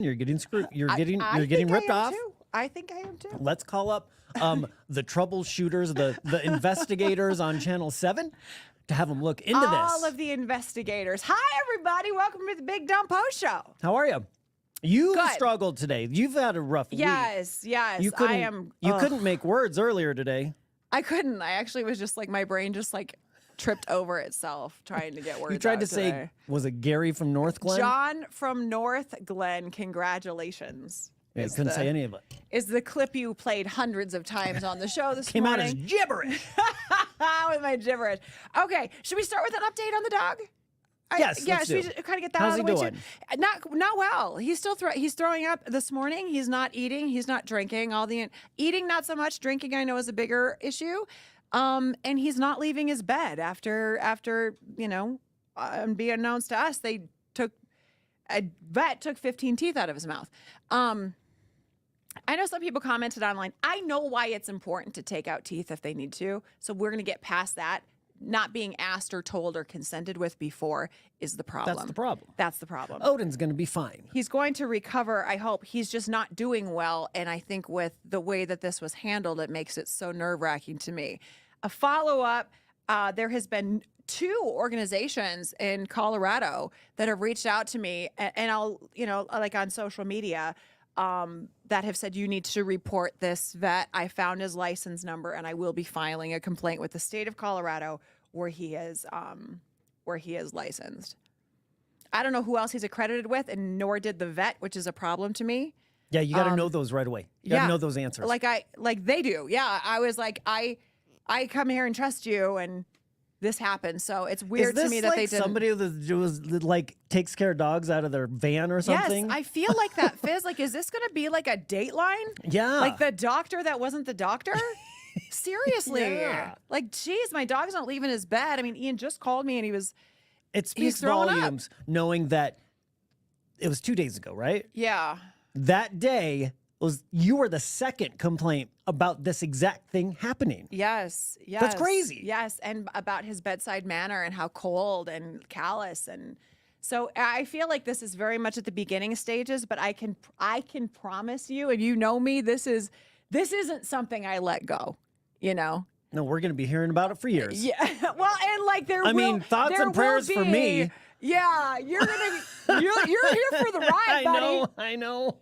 You're getting screwed. You're getting think ripped I am off. Too. I think I am too. Let's call up the troubleshooters, the investigators on Channel 7 to have them look into this. All of the investigators. Hi, everybody. Welcome to the Big Dumb Post Show. How are you? You Good. struggled today. You've had a rough week. Yes. You couldn't make words earlier today. I couldn't. I actually was just like, my brain just like tripped over itself trying to get words out. You tried to today. say, was it Gary from North Glen? John from North Glen, congratulations. Yeah, couldn't say any of it. Is the clip you played hundreds of times on the show this Came morning. out as gibberish. With my gibberish. Okay, should we start with an update on the dog? Yes, yeah. let's Should do. we kind of get that How's out of the he way doing? too? Not well. He's still he's throwing up this morning. He's not eating. He's not drinking. Eating not so much. Drinking I know is a bigger issue. And he's not leaving his bed after being announced to us. A vet took 15 teeth out of his mouth. I know some people commented online. I know why it's important to take out teeth if they need to. So we're going to get past that. Not being asked or told or consented with before is the problem. That's the problem. That's the problem. Odin's going to be fine. He's going to recover, I hope. He's just not doing well. And I think with the way that this was handled, it makes it so nerve-wracking to me. A follow-up, there has been 2 organizations in Colorado that have reached out to me, and I'll, like on social media, that have said you need to report this vet. I found his license number, and I will be filing a complaint with the state of Colorado where he is licensed. I don't know who else he's accredited with, and nor did the vet, which is a problem to me. Yeah, you got to know those right away. You got to know those answers. Like they do. Yeah, I was like, I come here and trust you, and this happened. So it's weird to me that they didn't. Somebody that was like takes care of dogs out of their van or something? Yes, I feel like that, Fizz. Like, is this going to be like a Dateline? Yeah. Like the doctor that wasn't the doctor? Seriously. Yeah. Like, geez, my dog's not leaving his bed. I mean, Ian just called me and It speaks throwing up. volumes knowing that it was 2 days ago, right? Yeah. That day you were the second complaint about this exact thing happening. Yes. Yes. That's crazy. Yes. And about his bedside manner and how cold and callous. And so I feel like this is very much at the beginning stages, but I can promise you, and you know me, this isn't something I let go, No, we're going to be hearing about it for years. Yeah. Well, and like thoughts and prayers for me. Yeah, you're here for the ride, buddy. I know.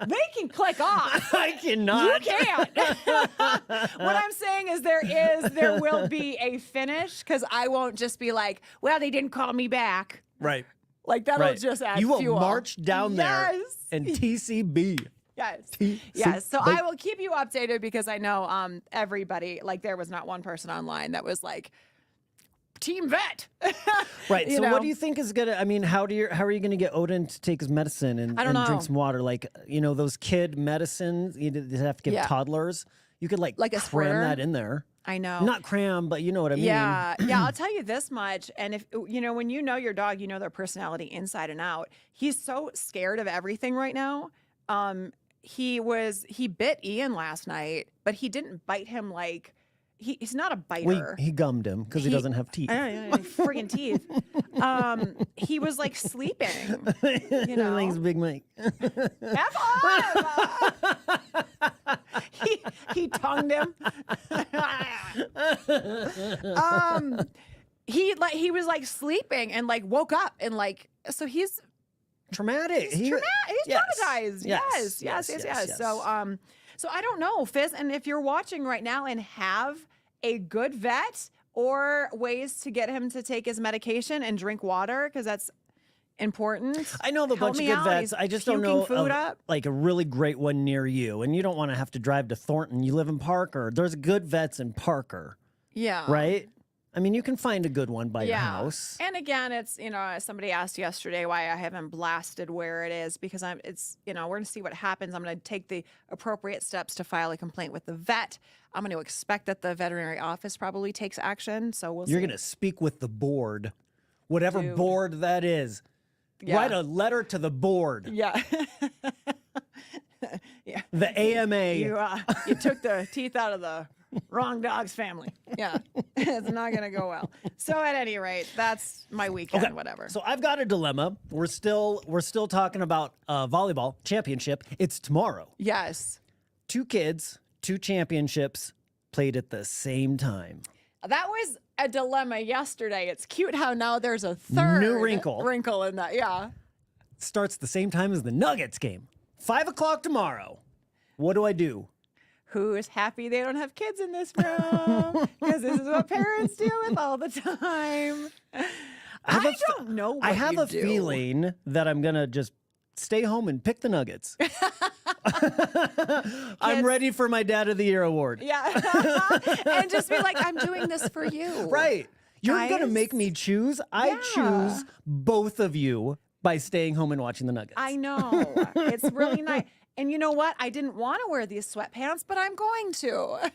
They can click off. I cannot. You can't. What I'm saying is there will be a finish, because I won't just be like, well, they didn't call me back. Right. Like that'll just add You will fuel. march down there Yes. and TCB. Yes. TCB. Yes. So I will keep you updated, because I know everybody, like there was not one person online that was like, Team Vet. Right. So what do you think is gonna? I mean, how are you gonna get Odin to take his medicine and drink some water? Like, those kid medicines you have to give toddlers. You could like a cram squirter? that in there. I know. Not cram, but you know what I mean. Yeah. Yeah. I'll tell you this much. And if, when you know your dog, you know their personality inside and out. He's so scared of everything right now. He bit Ian last night, but he didn't bite him like, he's not a biter. Well, he gummed him because he doesn't have teeth. I don't know, friggin' teeth. He was like sleeping. Thanks, Big Mike. F off! He tongued him. He was like sleeping and like woke up and like, so he's traumatic. He's traumatized. Yes. So I don't know, Fizz. And if you're watching right now and have a good vet or ways to get him to take his medication and drink water, because that's important. I know a bunch of good vets. I just don't know like a really great one near you. And you don't want to have to drive to Thornton. You live in Parker. There's good vets in Parker. Yeah. Right? I mean, you can find a good one by your house. And again, it's, somebody asked yesterday why I haven't blasted where it is, because we're going to see what happens. I'm going to take the appropriate steps to file a complaint with the vet. I'm going to expect that the veterinary office probably takes action. So we'll see. You're going to speak with the board, whatever board that is. Yeah. Write a letter to the board. Yeah. Yeah. The AMA. You took the teeth out of the Wrong dog's family. Yeah, it's not going to go well. So at any rate, that's my weekend, whatever. So I've got a dilemma. We're still talking about volleyball championship. It's tomorrow. Yes. 2 kids, 2 championships played at the same time. That was a dilemma yesterday. It's cute how now there's a third new wrinkle in that. Yeah. Starts the same time as the Nuggets game. 5 o'clock tomorrow. What do I do? Who is happy they don't have kids in this room? Because this is what parents deal with all the time. I don't know what I have a feeling that I'm going to just stay home and pick the Nuggets. I'm ready for my Dad of the Year award. Yeah. And just be like, I'm doing this for you. Right. You're going to make me choose. I choose both of you by staying home and watching the Nuggets. I know. It's really nice. And you know what? I didn't want to wear these sweatpants, but I'm going to.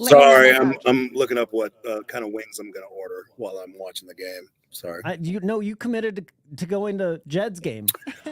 Sorry, I'm looking up what kind of wings I'm going to order while I'm watching the game. Sorry. You committed to going to Jed's game.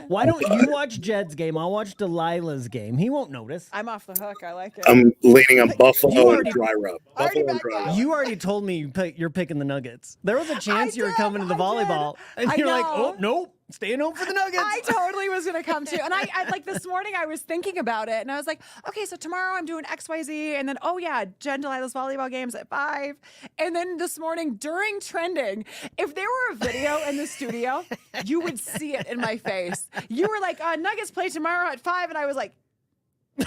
Why don't you watch Jed's game? I'll watch Delilah's game. He won't notice. I'm off the hook. I like it. I'm leaning on Buffalo and dry rub. Buffalo and dry rub. You already told me you're picking the Nuggets. There was a chance you were coming to the volleyball. And you're like, oh, nope. Staying home for the Nuggets. I totally was going to come too. And I like this morning I was thinking about it and I was like, okay, so tomorrow I'm doing XYZ. And then, oh yeah, Jen Delilah's volleyball game's at 5. And then this morning during trending, if there were a video in the studio, you would see it in my face. You were like, Nuggets play tomorrow at 5. And I was like, I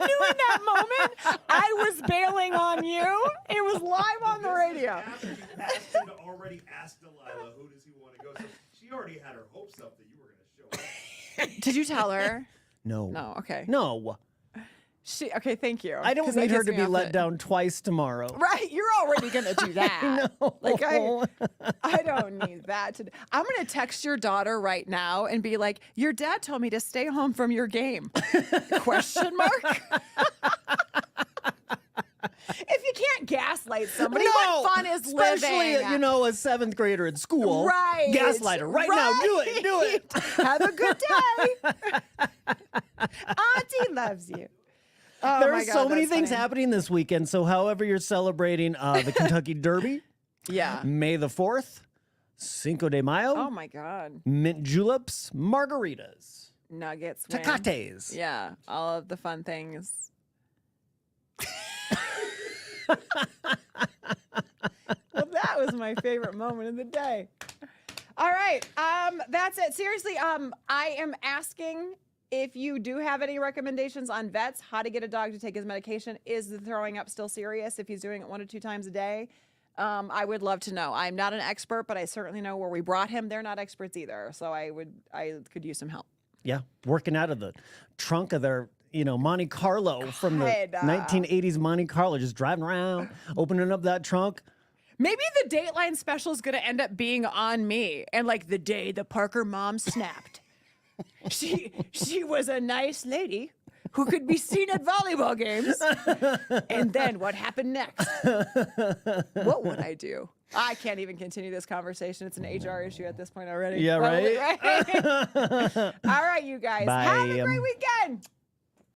knew in that moment I was bailing on you. It was live on the radio. You asked him to already ask Delilah who does he want to go. So she already had her hopes up that you were going to show up. Did you tell her? No. No. Okay. No. Okay, thank you. I don't need her to be let down twice tomorrow. Right, you're already gonna do that. No. Like I don't need that. I'm gonna text your daughter right now and be like, "Your dad told me to stay home from your game?" Question mark. If you can't gaslight somebody, what fun is especially, living? A 7th grader at school. Right. Gaslight her right now. Do it. Have a good day. Auntie loves you. Oh, there are so many things happening this weekend. So however you're celebrating the Kentucky Derby, May the 4th, Cinco de Mayo. Oh, my God. Mint juleps, margaritas. Nuggets. Tecates. Yeah, all of the fun things. Well, that was my favorite moment of the day. All right. That's it. Seriously, I am asking if you do have any recommendations on vets, how to get a dog to take his medication. Is the throwing up still serious if he's doing it 1 or 2 times a day? I would love to know. I'm not an expert, but I certainly know where we brought him. They're not experts either. So I could use some help. Yeah. Working out of the trunk of their, Monte Carlo from the 1980s Monte Carlo, just driving around, opening up that trunk. Maybe the Dateline special is going to end up being on me. And like the day the Parker mom snapped. She was a nice lady who could be seen at volleyball games. And then what happened next? What would I do? I can't even continue this conversation. It's an HR issue at this point already. Yeah, right? All right, you guys. Bye. Have a great weekend.